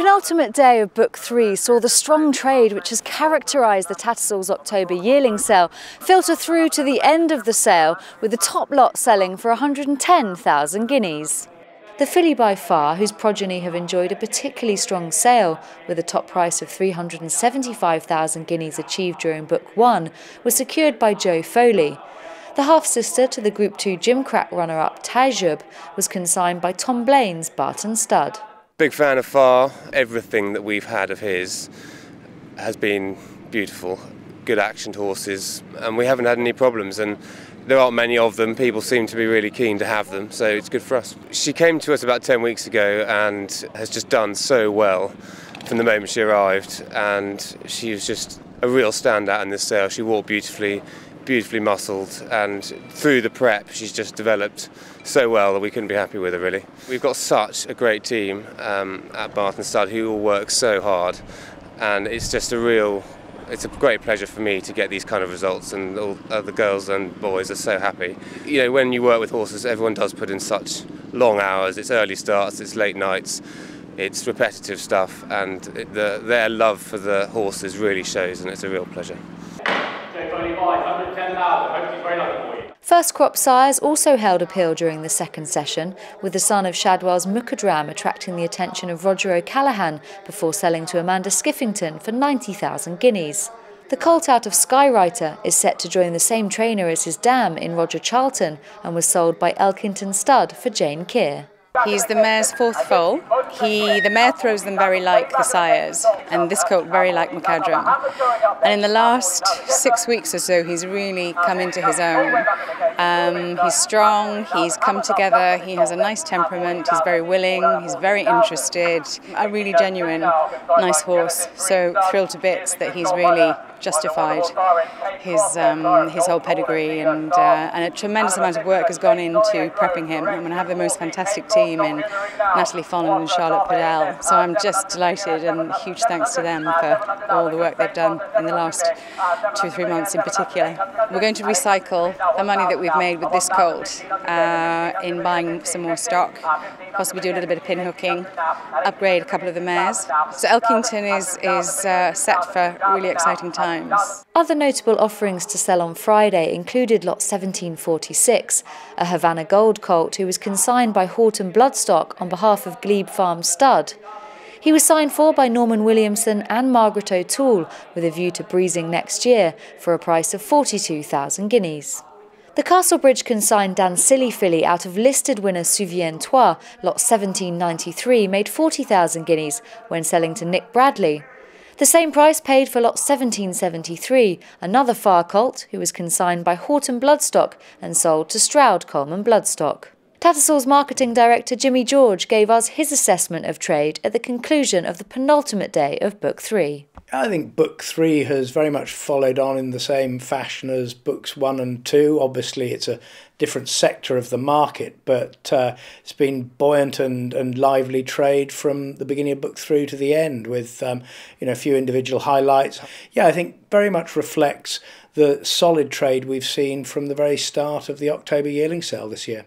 penultimate day of Book 3 saw the strong trade which has characterised the Tattersalls October Yearling sale filter through to the end of the sale, with the top lot selling for 110,000 guineas. The filly by far, whose progeny have enjoyed a particularly strong sale, with a top price of 375,000 guineas achieved during Book 1, was secured by Joe Foley. The half-sister to the Group 2 Gimcrack runner-up Tajub was consigned by Tom Blaine's Barton Stud. Big fan of Far. Everything that we've had of his has been beautiful. Good actioned horses, and we haven't had any problems, and there aren't many of them. People seem to be really keen to have them, so it's good for us. She came to us about 10 weeks ago and has just done so well from the moment she arrived, and she was just a real standout in this sale. She walked beautifully muscled, and through the prep she's just developed so well that we couldn't be happy with her, really. We've got such a great team at Barton Stud who all work so hard, and it's a great pleasure for me to get these kind of results, and all the girls and boys are so happy. You know, when you work with horses, everyone does put in such long hours. It's early starts, it's late nights, it's repetitive stuff, and their love for the horses really shows, and it's a real pleasure. First crop sires also held appeal during the second session, with the son of Shadwell's Mukadram attracting the attention of Roger O'Callaghan before selling to Amanda Skiffington for 90,000 guineas. The colt out of Skywriter is set to join the same trainer as his dam in Roger Charlton and was sold by Elkington Stud for Jane Keir. He's the mare's fourth foal. The mare throws them very like the sires, and this colt very like Mukadram. And in the last 6 weeks or so, he's really come into his own. He's strong, he's come together, he has a nice temperament, he's very willing, he's very interested. A really genuine, nice horse. So thrilled to bits that he's really justified his whole pedigree, and a tremendous amount of work has gone into prepping him. I'm going to have the most fantastic team in Natalie Fonnan and Charlotte Padell, so I'm just delighted, and huge thanks to them for all the work they've done in the last 2 or 3 months in particular. We're going to recycle the money that we've made with this colt in buying some more stock, possibly do a little bit of pin hooking, upgrade a couple of the mares. So Elkington is set for really exciting times. Other notable offerings to sell on Friday included lot 1746, a Havana Gold colt who was consigned by Horton Bloodstock on behalf of Glebe Farm Stud. He was signed for by Norman Williamson and Margaret O'Toole with a view to breezing next year for a price of 42,000 guineas. The Castlebridge consigned Dan Silly filly out of listed winner Souviens-toi, lot 1793, made 40,000 guineas when selling to Nick Bradley. The same price paid for lot 1773, another Far colt who was consigned by Horton Bloodstock and sold to Stroud Coleman Bloodstock. Tattersalls marketing director Jimmy George gave us his assessment of trade at the conclusion of the penultimate day of Book 3. I think Book 3 has very much followed on in the same fashion as Books 1 and 2. Obviously it's a different sector of the market, but it's been buoyant and lively trade from the beginning of Book 3 to the end, with a few individual highlights. Yeah, I think very much reflects the solid trade we've seen from the very start of the October Yearling sale this year.